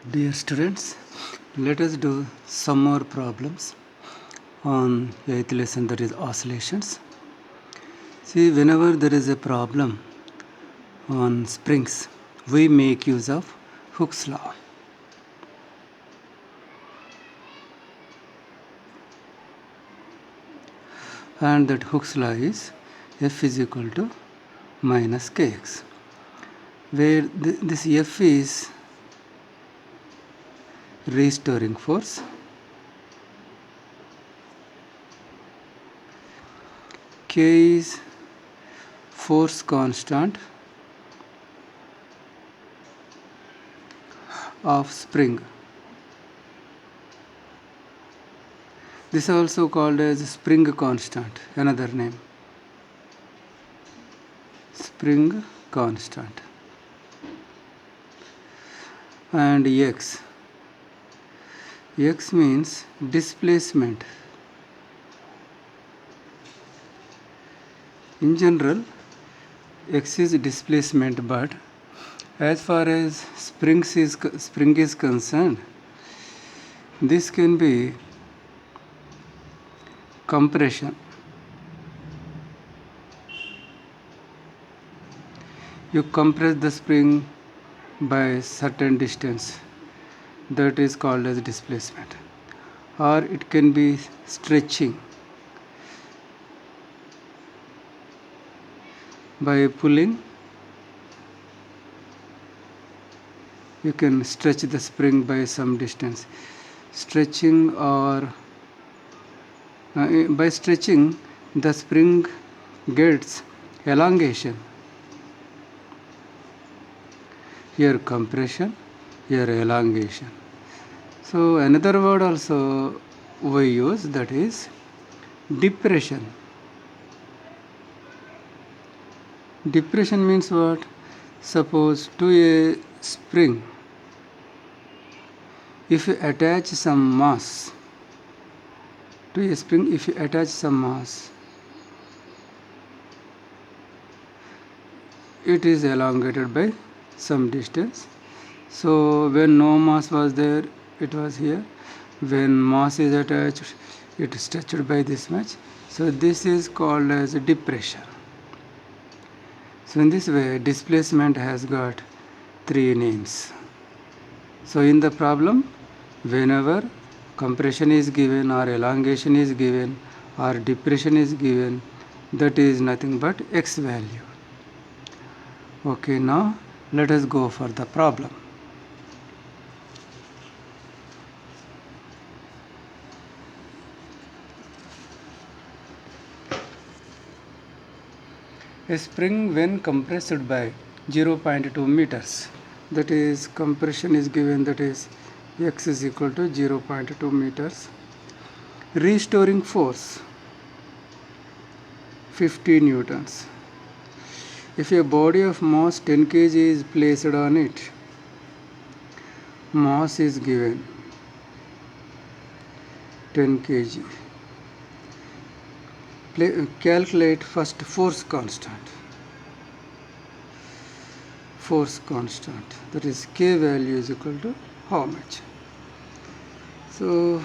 Dear students, let us do some more problems on 8th lesson, that is oscillations. See, whenever there is a problem on springs, we make use of Hooke's law. And that Hooke's law is F is equal to minus Kx, where this F is restoring force, K is force constant of spring. This is also called as spring constant, another name. Spring constant. And X. X means displacement. In general, X is displacement, but as far as spring is concerned, this can be compression. You compress the spring by certain distance, that is called as displacement. Or it can be stretching. By pulling, you can stretch the spring by some distance. Stretching or by stretching, the spring gets elongation. Here compression, here elongation. So another word also we use, that is depression. Depression means what? Suppose to a spring, if you attach some mass, it is elongated by some distance. So when no mass was there, it was here. When mass is attached, it is stretched by this much. So this is called as depression. So in this way, displacement has got three names. So in the problem, whenever compression is given or elongation is given or depression is given, that is nothing but X value. Okay, now let us go for the problem. A spring when compressed by 0.2 meters, that is compression is given, that is X is equal to 0.2 meters. Restoring force 50 newtons. If a body of mass 10 kg is placed on it, mass is given 10 kg. Calculate first force constant. Force constant, that is K value is equal to how much? So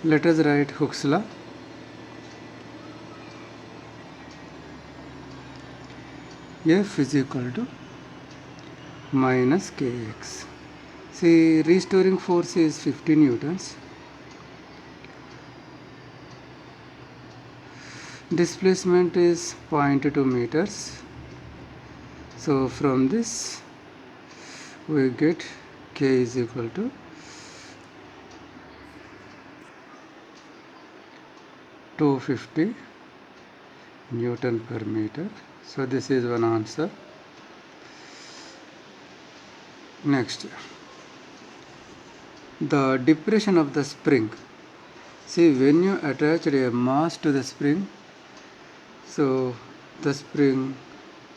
let us write Hooke's law. F is equal to minus Kx. See, restoring force is 50 newtons. Displacement is 0.2 meters. So from this we get K is equal to 250 Newton per meter. So this is one answer. Next, the depression of the spring. See, when you attach a mass to the spring, so the spring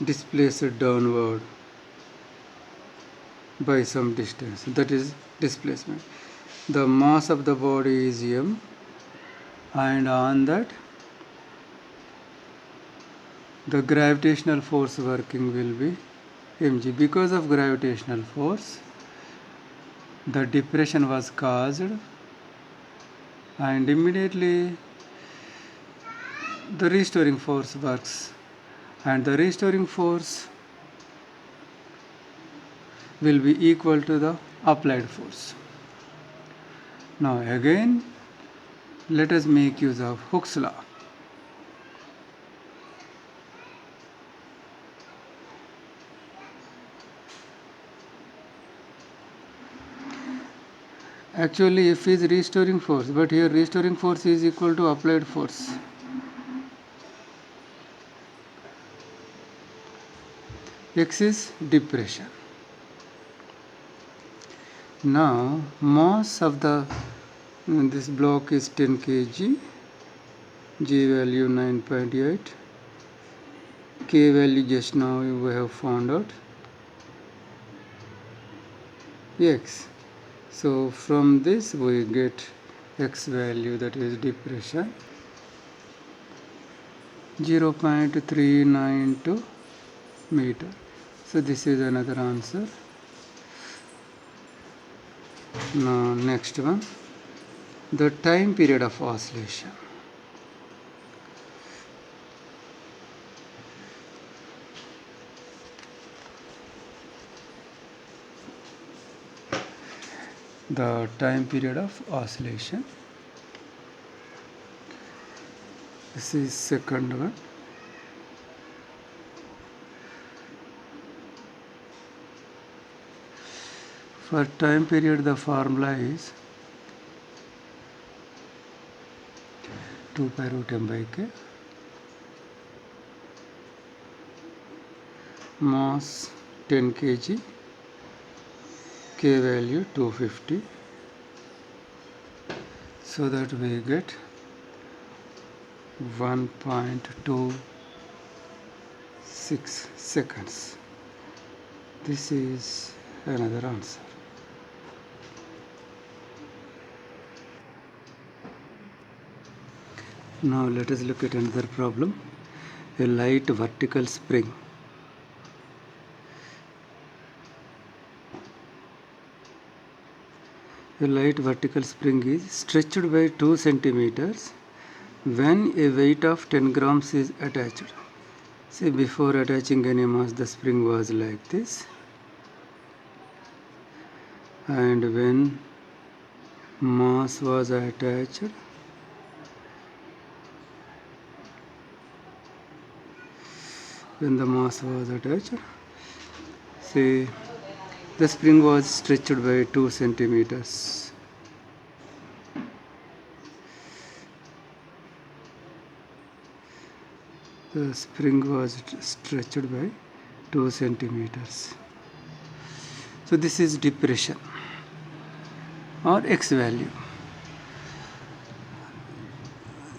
displaced downward by some distance, that is displacement. The mass of the body is m, and on that the gravitational force working will be mg. Because of gravitational force, the depression was caused, and immediately the restoring force works, and the restoring force will be equal to the applied force. Now again, let us make use of Hooke's law. Actually F is restoring force, but here restoring force is equal to applied force. X is depression. Now mass of the this block is 10 kg, G value 9.8, K value just now we have found out, X. So from this we get X value, that is depression 0.392 meter. So this is another answer. Now next one, the time period of oscillation. The time period of oscillation. This is second one. For time period, the formula is 2 pi root m by k. Mass 10 kg, K value 250. So that we get 1.26 seconds. This is another answer. Now let us look at another problem. A light vertical spring. A light vertical spring is stretched by 2 centimeters when a weight of 10 grams is attached. See, before attaching any mass, the spring was like this, and when mass was attached, see, the spring was stretched by 2 centimeters. The spring was stretched by 2 centimeters. So this is depression or X value.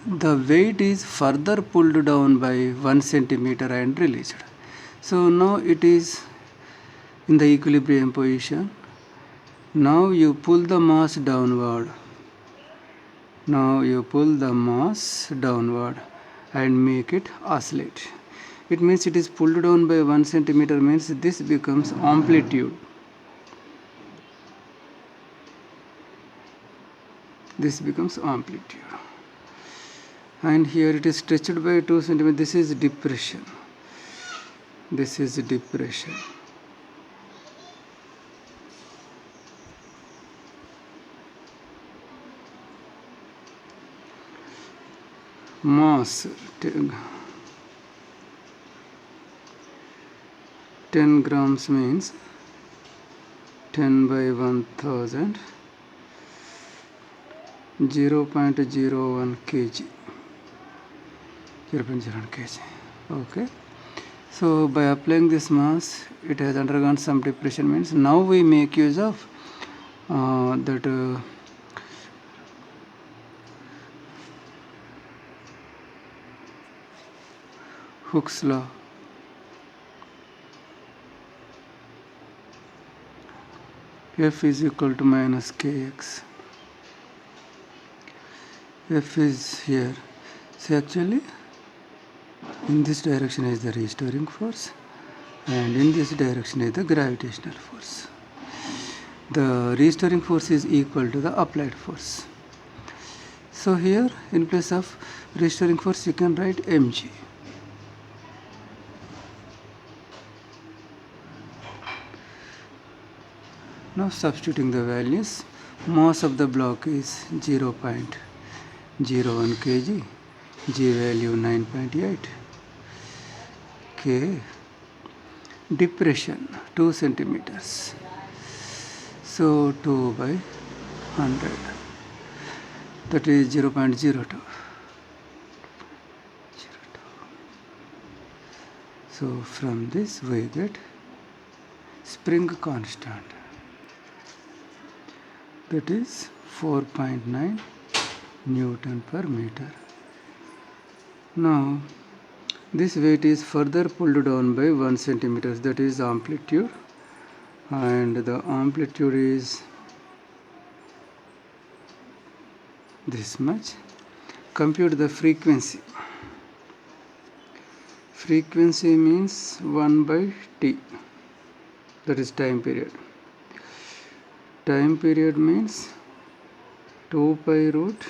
The weight is further pulled down by 1 centimeter and released. So now it is in the equilibrium position. Now you pull the mass downward. And make it oscillate. It means it is pulled down by 1 centimeter, means this becomes amplitude. This becomes amplitude. And here it is stretched by 2 centimeters. This is depression. Mass 10 grams means 10 by 1000, 0.01 kg. 0.01 kg. Okay. So by applying this mass, it has undergone some depression, means now we make use of Hooke's law. F is equal to minus kx. F is here. So actually In this direction is the restoring force, and in this direction is the gravitational force. The restoring force is equal to the applied force. So here in place of restoring force you can write mg. Now substituting the values, mass of the block is 0.01 kg, g value 9.8, k, depression 2 centimeters, so 2 by 100, that is 0.02. So from this we get spring constant, that is 4.9 Newton per meter. Now this weight is further pulled down by 1 centimeter, that is amplitude, and the amplitude is this much. Compute the frequency. Frequency means 1 by t, that is time period. Time period means 2 pi root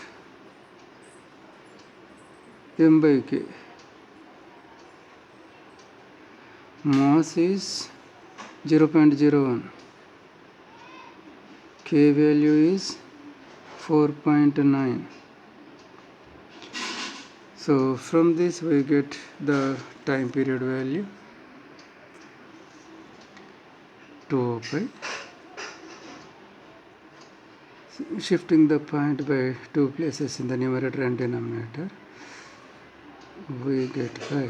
m by k. Mass is 0.01. K value is 4.9. So from this we get the time period value 2 pi. Shifting the point by 2 places in the numerator and denominator, we get by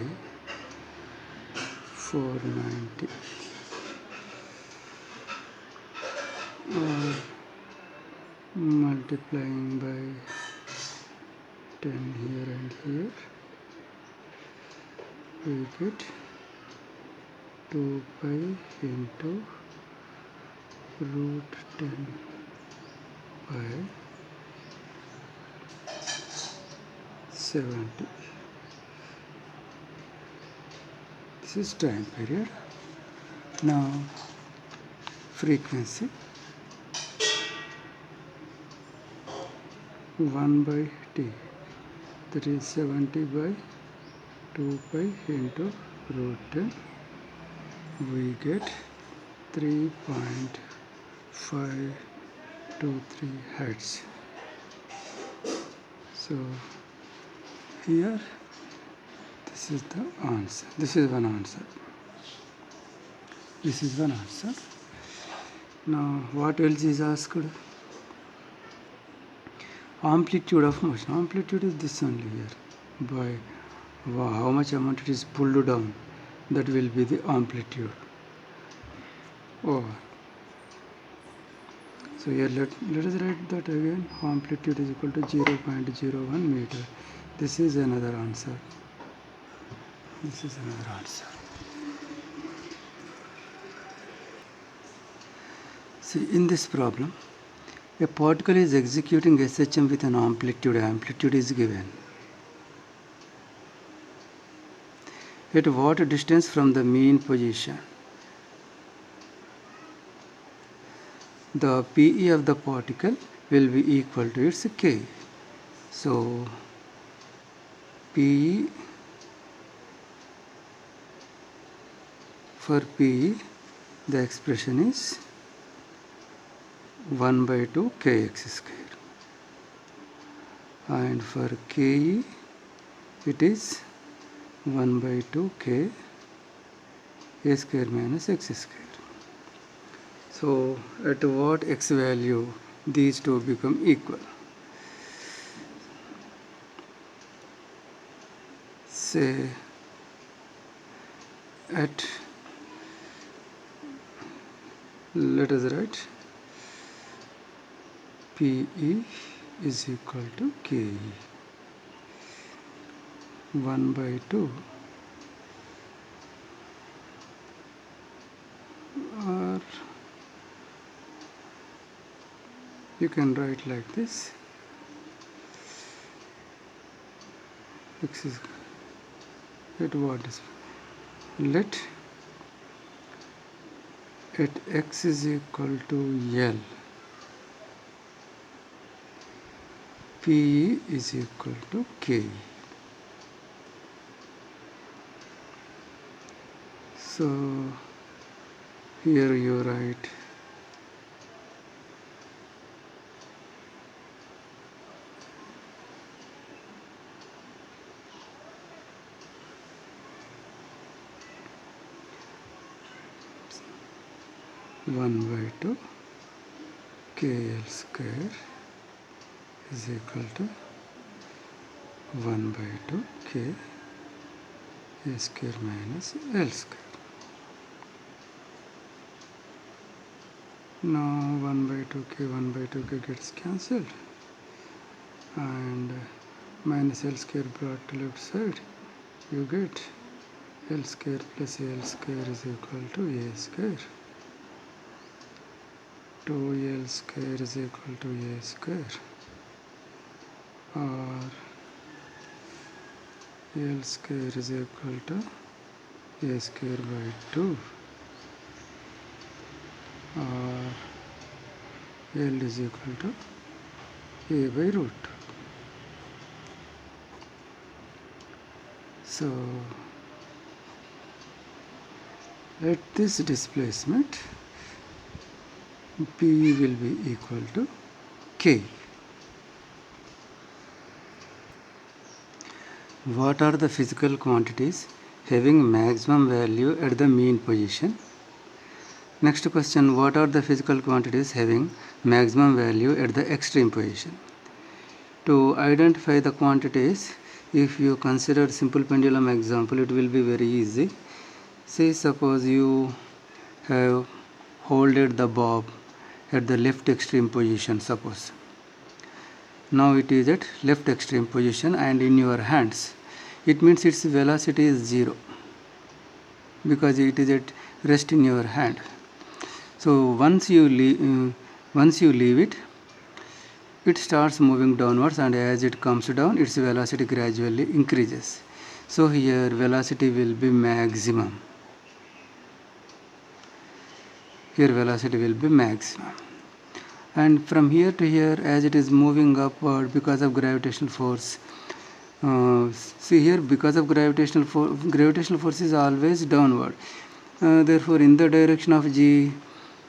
490, or multiplying by 10 here and here, we get 2 pi into root 10 by 70. This is time period. Now frequency 1 by t, that is 70 by 2 pi into root 10. We get 3.523 hertz. So here this is the answer. This is one answer. This is one answer. Now what else is asked? Amplitude of motion. Amplitude is this only here. By how much amount it is pulled down, that will be the amplitude. Oh. So here let us write that again. Amplitude is equal to 0.01 meter. This is another answer. This is another answer. See, in this problem, a particle is executing SHM with an amplitude. Amplitude is given. At what distance from the mean position? The PE of the particle will be equal to its K. So PE, for PE the expression is 1 by 2 kx square, and for KE it is 1 by 2 k a square minus x square. So at what x value these two become equal? Say at, let us write PE is equal to KE, 1 by 2, or you can write like this, x is at what is, let at x is equal to L, P is equal to K. So here you write one by two KL square is equal to 1 by 2 K A square minus L square. Now 1 by 2 K gets cancelled, and minus L square brought to left side, you get L square plus L square is equal to A square. 2L square is equal to A square, or L square is equal to A square by 2, or L is equal to A by root 2. So at this displacement, P will be equal to K. What are the physical quantities having maximum value at the mean position? Next question, what are the physical quantities having maximum value at the extreme position? To identify the quantities, if you consider simple pendulum example, it will be very easy. Say suppose you have holded the bob at the left extreme position, suppose. Now it is at left extreme position and in your hands. It means its velocity is 0 because it is at rest in your hand. So once you leave it, it starts moving downwards, and as it comes down, its velocity gradually increases. So here velocity will be maximum. Here velocity will be maximum. And from here to here, as it is moving upward because of gravitational force, see here, because of gravitational force is always downward. Therefore, in the direction of G,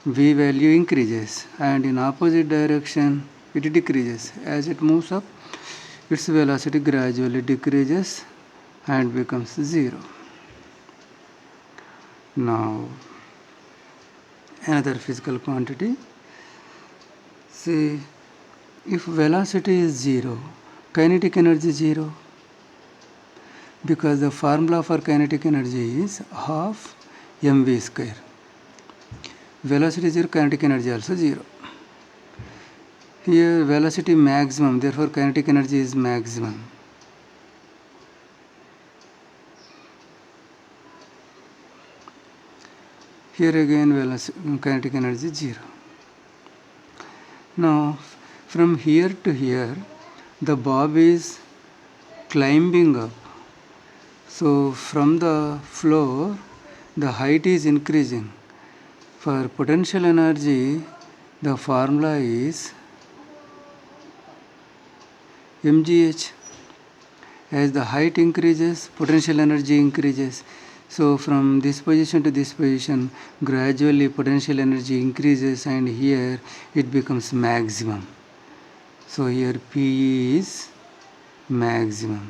V value increases, and in opposite direction, it decreases. As it moves up, its velocity gradually decreases and becomes 0. Now, another physical quantity. See, if velocity is 0, kinetic energy is 0, because the formula for kinetic energy is half mv square. Velocity is 0, kinetic energy also 0. Here velocity maximum, therefore kinetic energy is maximum. Here again kinetic energy 0. Now from here to here, the bob is climbing up. So from the floor, the height is increasing. For potential energy, the formula is mgh. As the height increases, potential energy increases. So from this position to this position, gradually potential energy increases, and here it becomes maximum. So here P is maximum.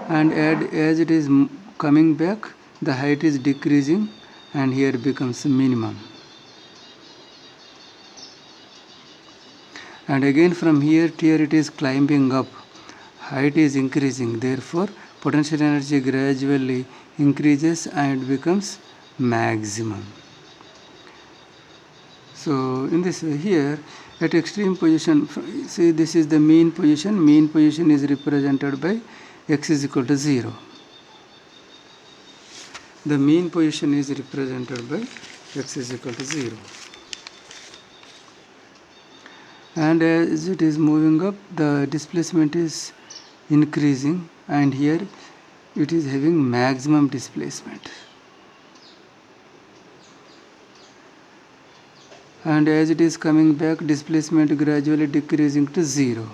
And as it is coming back, the height is decreasing, and here becomes minimum. And again from here to here it is climbing up. Height is increasing, therefore potential energy gradually increases and becomes maximum. So in this way, here at extreme position, see this is the mean position. Mean position is represented by x is equal to 0. The mean position is represented by x is equal to 0. And as it is moving up, the displacement is increasing, and here it is having maximum displacement. And as it is coming back, displacement gradually decreasing to 0.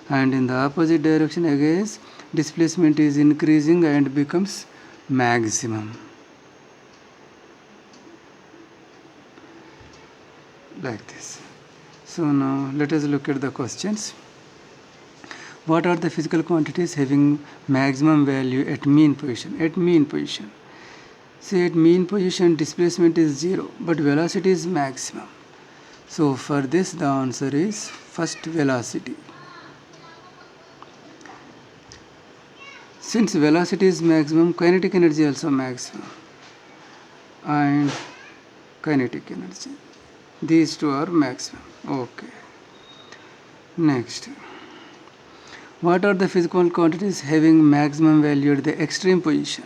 And in the opposite direction again, displacement is increasing and becomes maximum. Like this. So now let us look at the questions. What are the physical quantities having maximum value at mean position? At mean position. See, at mean position displacement is 0, but velocity is maximum. So for this the answer is first, velocity. Since velocity is maximum, kinetic energy also maximum, and kinetic energy. These two are maximum. Okay. Next. What are the physical quantities having maximum value at the extreme position?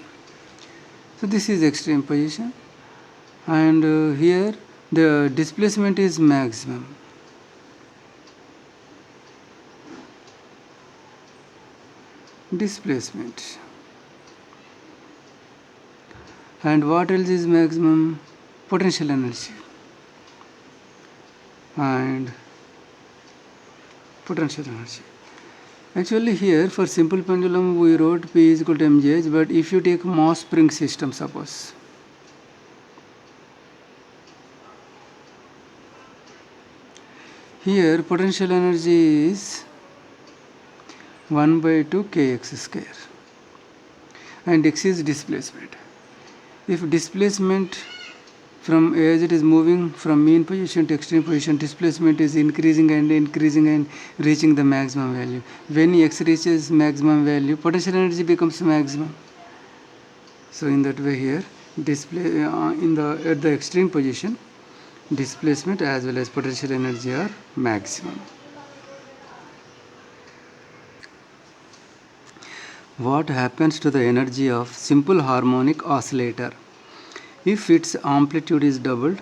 So this is extreme position, and here the displacement is maximum. Displacement. And what else is maximum? Potential energy. And potential energy. Actually here for simple pendulum we wrote P is equal to mgh, but if you take mass spring system, suppose, here potential energy is 1 by 2 kx square and x is displacement. If displacement from as it is moving from mean position to extreme position, displacement is increasing and reaching the maximum value. When x reaches maximum value, potential energy becomes maximum. So in that way here, at the extreme position, displacement as well as potential energy are maximum. What happens to the energy of simple harmonic oscillator if its amplitude is doubled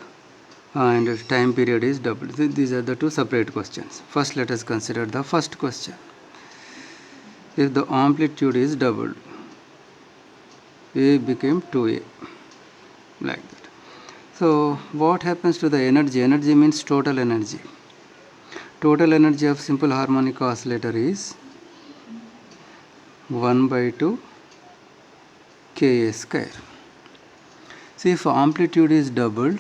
and time period is doubled? These are the two separate questions. First, let us consider the first question. If the amplitude is doubled, A became 2A, like that. So what happens to the energy? Energy means total energy. Total energy of simple harmonic oscillator is 1 by 2 Ka square. See, if amplitude is doubled,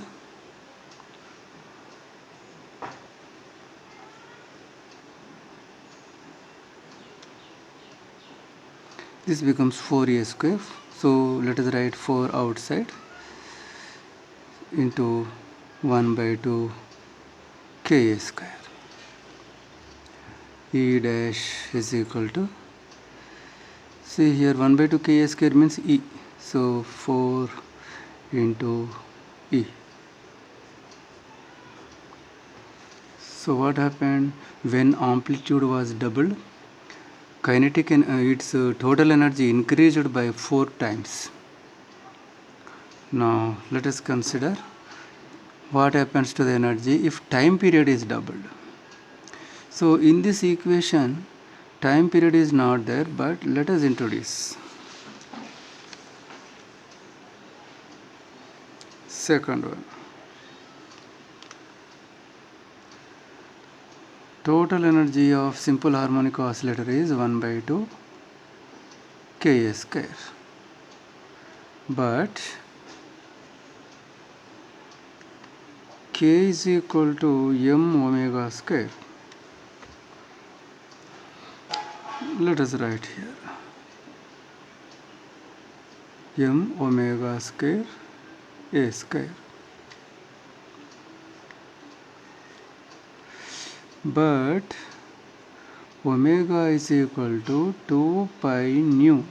this becomes 4A square. So let us write 4 outside into 1 by 2 Ka square. E dash is equal to, see here 1 by 2 Ka square means E. So 4 into E. So what happened when amplitude was doubled? Kinetic and its total energy increased by 4 times. Now let us consider what happens to the energy if time period is doubled. So in this equation, time period is not there, but let us introduce second one. Total energy of simple harmonic oscillator is 1 by 2 Ka square. But K is equal to m omega square. Let us write here m omega square A square. But omega is equal to 2 pi nu.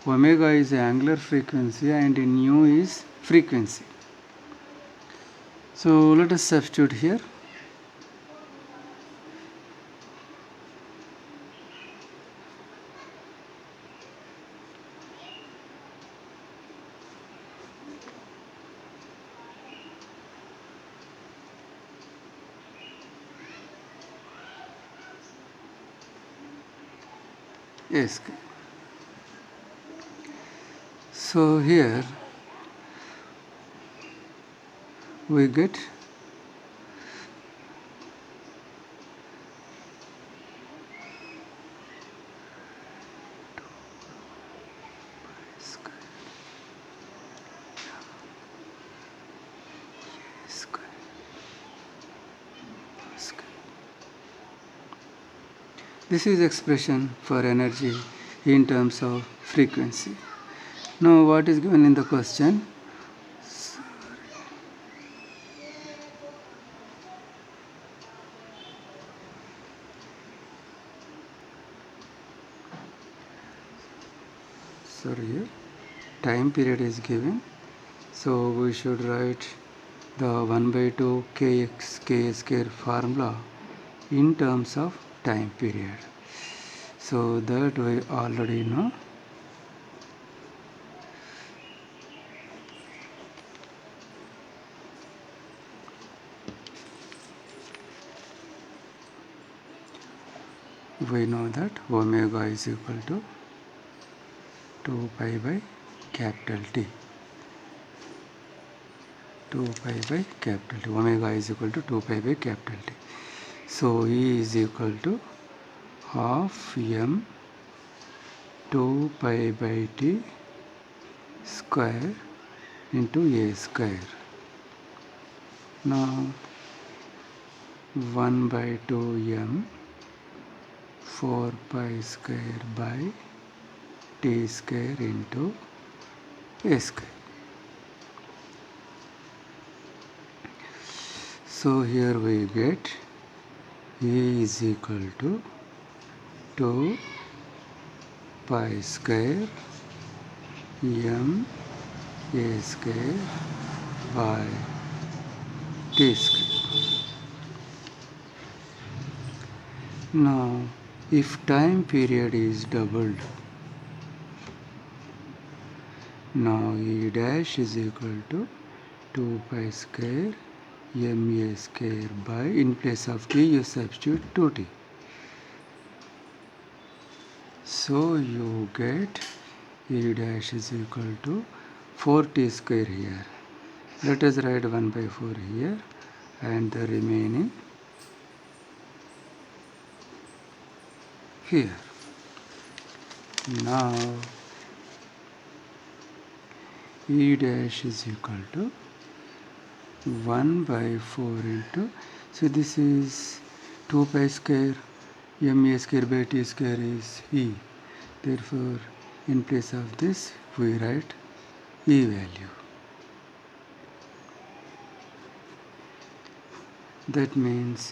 Omega is angular frequency and nu is frequency. So let us substitute here. A square. So here we get this is expression for energy in terms of frequency. Now what is given in the question? Sorry, here time period is given, so we should write the 1 by 2 kx k square formula in terms of time period. So that we already know. We know that omega is equal to 2 pi by capital T. 2 pi by capital T. Omega is equal to 2 pi by capital T. So E is equal to half m 2 pi by T square into A square. Now 1 by 2m 4 pi square by T square into A square. So here we get E is equal to 2 pi square m A square by T square. Now if time period is doubled, now E dash is equal to 2 pi square ma square by, in place of T you substitute 2T. So you get E dash is equal to 4T square here. Let us write 1 by 4 here and the remaining here. Now E dash is equal to 1 by 4 into, so this is 2 pi square ma square by T square is E. Therefore in place of this we write E value. That means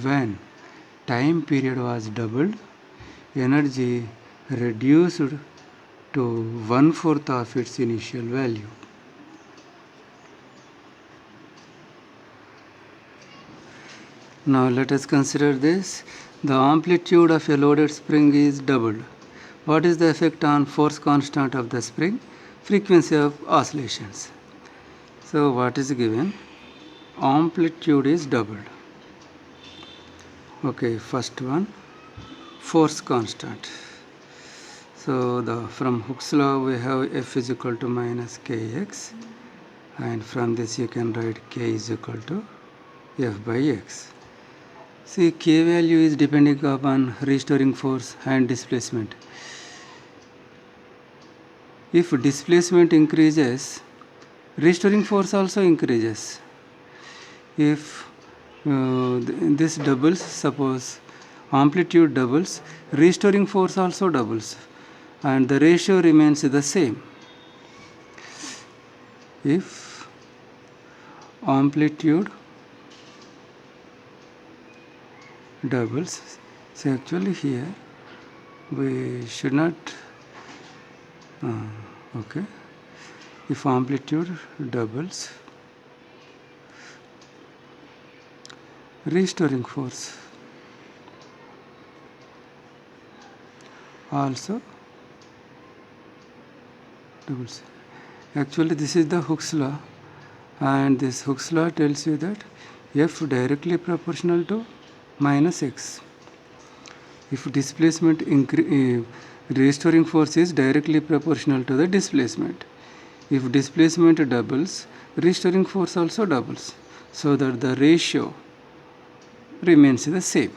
when time period was doubled, energy reduced to 1/4 of its initial value. Now let us consider this. The amplitude of a loaded spring is doubled. What is the effect on force constant of the spring? Frequency of oscillations. So what is given? Amplitude is doubled. Okay, first one, force constant. So from Hooke's law we have F is equal to minus kx, and from this you can write k is equal to F by x. See, k value is depending upon restoring force and displacement. If displacement increases, restoring force also increases. If this doubles, suppose amplitude doubles, restoring force also doubles, and the ratio remains the same. If amplitude doubles, so actually here we should not, okay, if amplitude doubles, restoring force also doubles. Actually this is the Hooke's law, and this Hooke's law tells you that F directly proportional to minus x. If displacement restoring force is directly proportional to the displacement. If displacement doubles, restoring force also doubles, so that the ratio remains the same.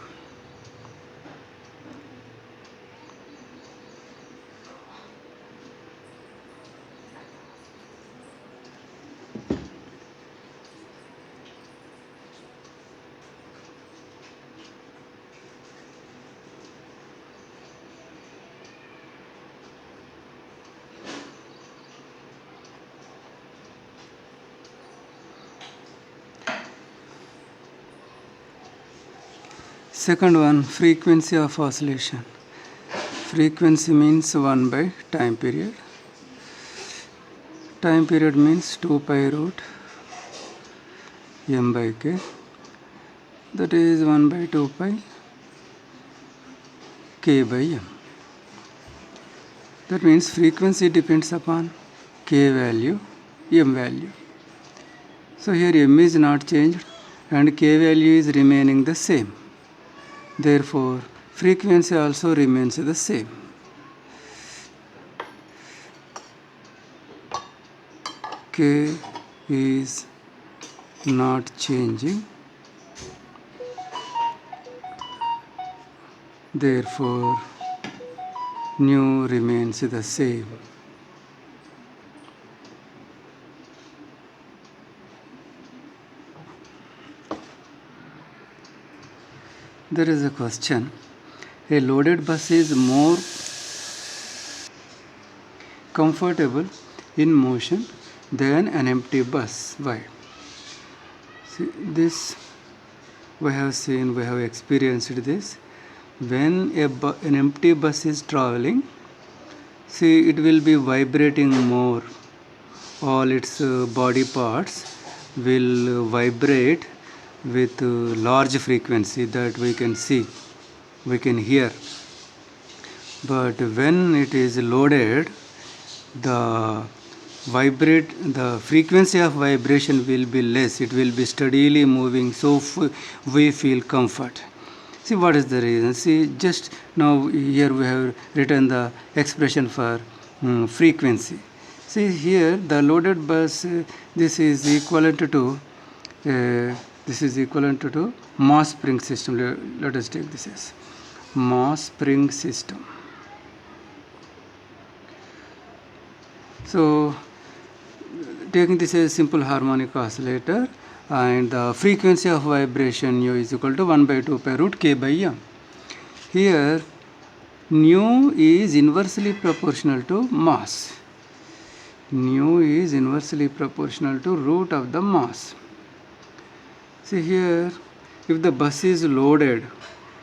Second one, frequency of oscillation. Frequency means 1 by time period. Time period means 2 pi root m by k. That is 1 by 2 pi k by m. That means frequency depends upon k value, m value. So here m is not changed and k value is remaining the same. Therefore, frequency also remains the same. K is not changing. Therefore, nu remains the same. There is a question. A loaded bus is more comfortable in motion than an empty bus. Why? See, this we have seen, we have experienced this. When an empty bus is traveling, see, it will be vibrating more. All its body parts will vibrate with large frequency that we can see, we can hear. But when it is loaded, the frequency of vibration will be less. It will be steadily moving, so we feel comfort. See, what is the reason? See, just now here we have written the expression for frequency. See here, the loaded bus, this is equivalent to mass spring system. Let us take this as mass spring system. So, taking this as simple harmonic oscillator, and the frequency of vibration nu is equal to 1 by 2 pi root k by m. Here, nu is inversely proportional to mass. Nu is inversely proportional to root of the mass. See here, if the bus is loaded,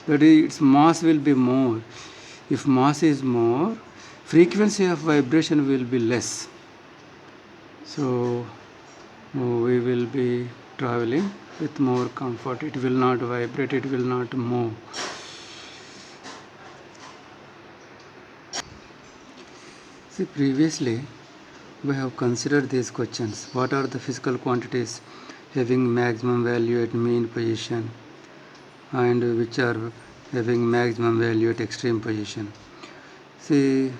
that is, its mass will be more. If mass is more, frequency of vibration will be less. So, we will be traveling with more comfort. It will not vibrate, it will not move. See, previously we have considered these questions. What are the physical quantities having maximum value at mean position and which are having maximum value at extreme position? See,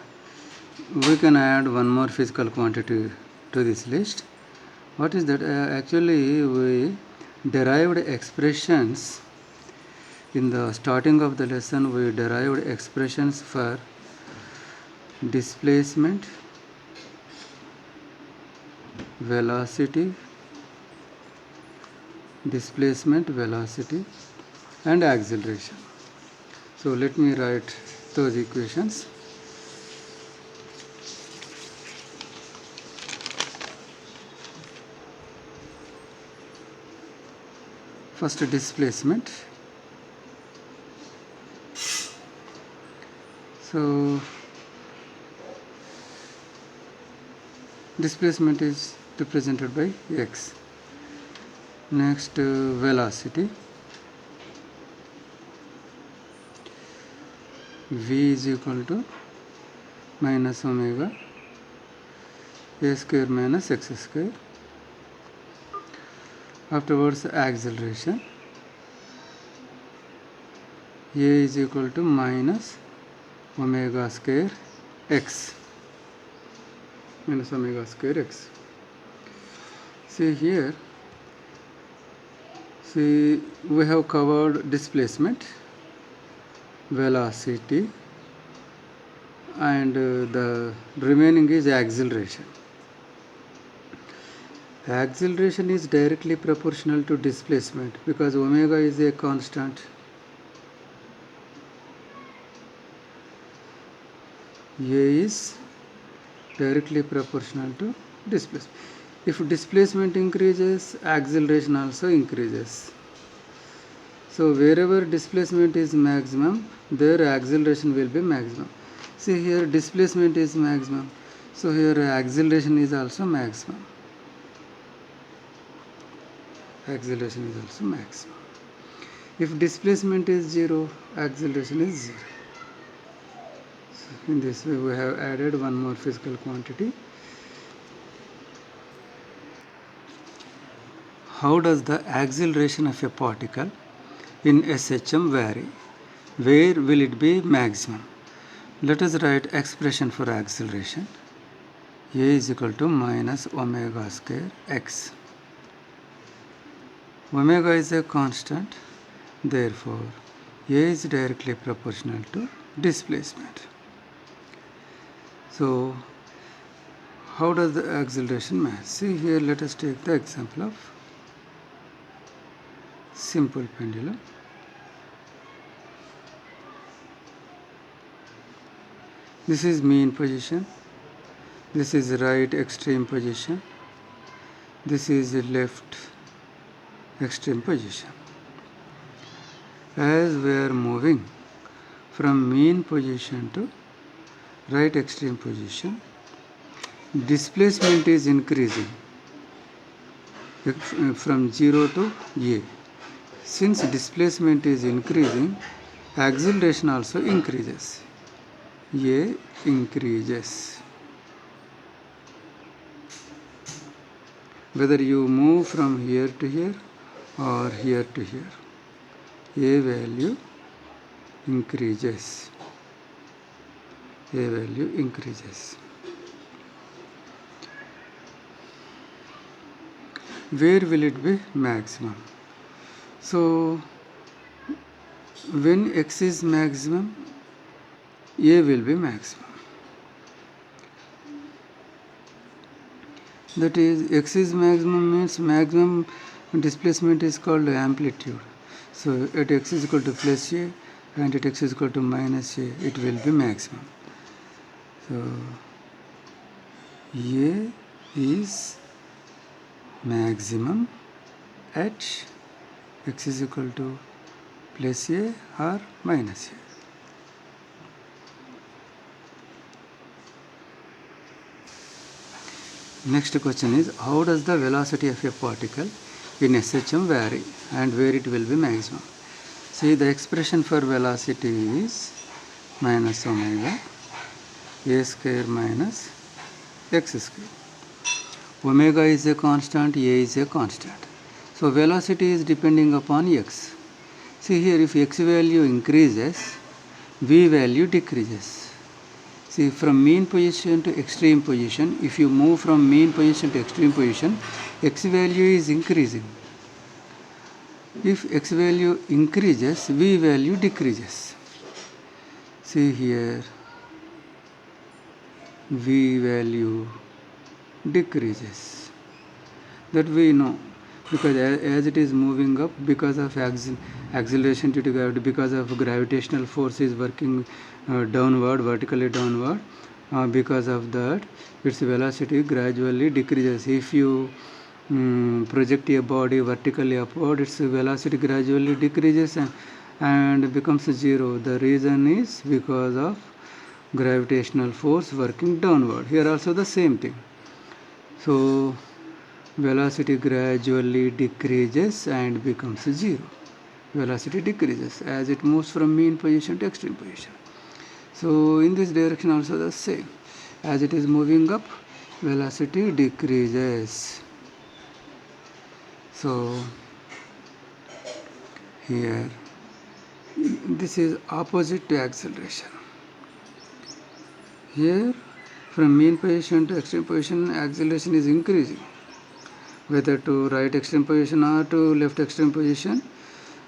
we can add one more physical quantity to this list. What is that? Actually, we derived expressions in the starting of the lesson. We derived expressions for displacement, velocity, and acceleration. So let me write those equations. First, displacement. So displacement is represented by x. Next, velocity. V is equal to minus omega a square minus x square. Afterwards, acceleration. A is equal to minus omega square x minus omega square x. See here, see we have covered displacement, velocity, and the remaining is acceleration. Acceleration is directly proportional to displacement because omega is a constant. A is directly proportional to displacement. If displacement increases, acceleration also increases. So wherever displacement is maximum, there acceleration will be maximum. See here displacement is maximum, so here acceleration is also maximum. Acceleration is also maximum. If displacement is zero, acceleration is zero. So in this way we have added one more physical quantity. How does the acceleration of a particle in SHM vary? Where will it be maximum? Let us write expression for acceleration. A is equal to minus omega square x. Omega is a constant, therefore A is directly proportional to displacement. So how does the acceleration match? See here, let us take the example of simple pendulum. This is mean position, this is right extreme position, this is left extreme position. As we are moving from mean position to right extreme position, displacement is increasing from 0 to A. Since displacement is increasing, acceleration also increases. A increases. Whether you move from here to here or here to here, A value increases. A value increases. Where will it be maximum? So when x is maximum, A will be maximum. That is, x is maximum means maximum displacement is called amplitude. So at x is equal to plus A and at x is equal to minus A, it will be maximum. So A is maximum at x is equal to plus A or minus A. Next question is, how does the velocity of a particle in SHM vary and where it will be maximum? See, the expression for velocity is minus omega A square minus x square. Omega is a constant, A is a constant. So velocity is depending upon x. See here, if x value increases, v value decreases. See, from mean position to extreme position, if you move from mean position to extreme position, x value is increasing. If x value increases, v value decreases. See here, v value decreases. That we know, because as it is moving up, because of acceleration due to gravity, because of gravitational force is working downward, vertically downward, because of that its velocity gradually decreases. If you project a body vertically upward, its velocity gradually decreases and becomes zero. The reason is because of gravitational force working downward. Here also the same thing. So velocity gradually decreases and becomes zero. Velocity decreases as it moves from mean position to extreme position. So in this direction also the same. As it is moving up, velocity decreases. So here this is opposite to acceleration. Here from mean position to extreme position, acceleration is increasing, whether to right extreme position or to left extreme position.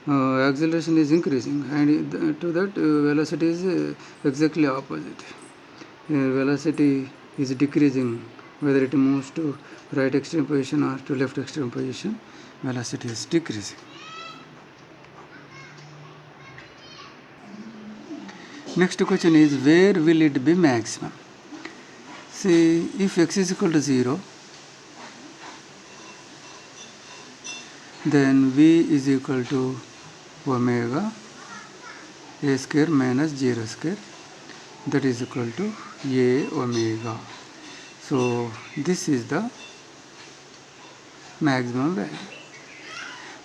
Acceleration is increasing, and to that velocity is exactly opposite. Velocity is decreasing, whether it moves to right extreme position or to left extreme position, velocity is decreasing. Next question is, where will it be maximum? See, if x is equal to 0, then v is equal to omega a square minus 0 square, that is equal to a omega. So this is the maximum value,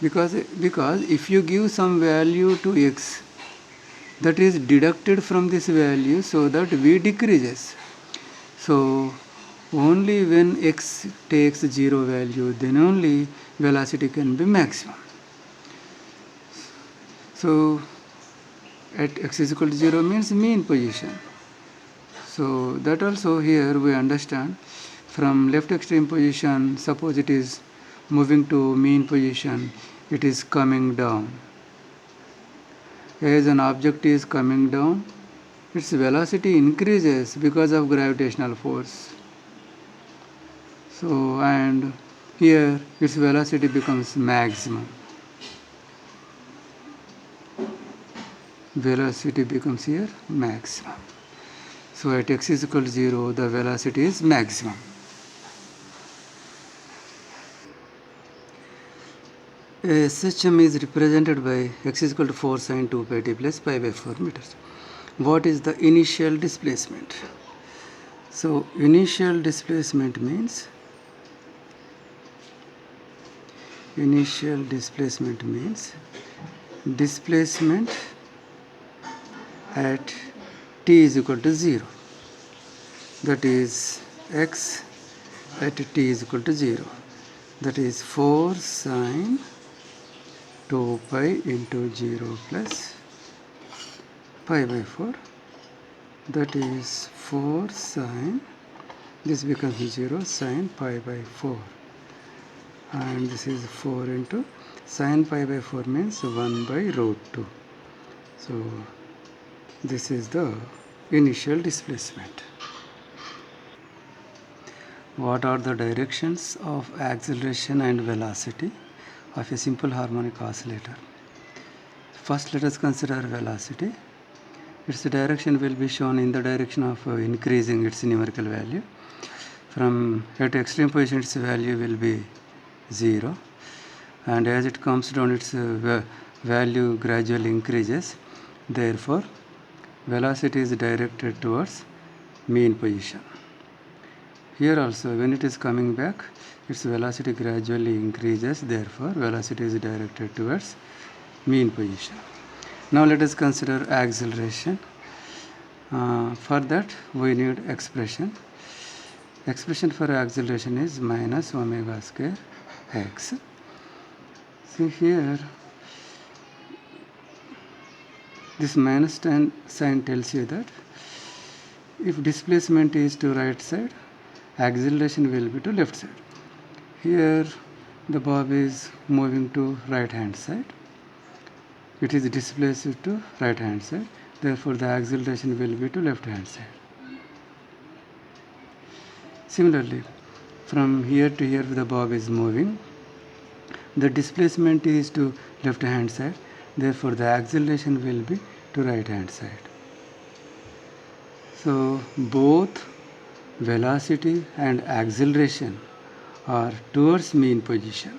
because if you give some value to x, that is deducted from this value so that v decreases. So only when x takes 0 value, then only velocity can be maximum. So at x is equal to 0 means mean position. So that also here we understand, from left extreme position, suppose it is moving to mean position, it is coming down. As an object is coming down, its velocity increases because of gravitational force. So, and here its velocity becomes maximum. Velocity becomes here maximum. So at x is equal to 0, the velocity is maximum. A SHM is represented by x is equal to 4 sine 2 pi t plus pi by 4 meters. What is the initial displacement? So initial displacement means displacement at t is equal to 0, that is x at t is equal to 0, that is 4 sine 2 pi into 0 plus pi by 4, that is 4 sine, this becomes 0 sine pi by 4, and this is 4 into sine pi by 4 means 1 by root 2. So this is the initial displacement. What are the directions of acceleration and velocity of a simple harmonic oscillator? First, let us consider velocity. Its direction will be shown in the direction of increasing its numerical value. From at extreme position, its value will be 0, and as it comes down, its value gradually increases. Therefore, velocity is directed towards mean position. Here also, when it is coming back, its velocity gradually increases. Therefore, velocity is directed towards mean position. Now let us consider acceleration. For that, we need expression. Expression for acceleration is minus omega square x. See here, this minus sign tells you that if displacement is to right side, acceleration will be to left side. Here the bob is moving to right hand side, it is displaced to right hand side, therefore the acceleration will be to left hand side. Similarly, from here to here the bob is moving, the displacement is to left hand side, therefore the acceleration will be to right hand side. So both velocity and acceleration are towards mean position.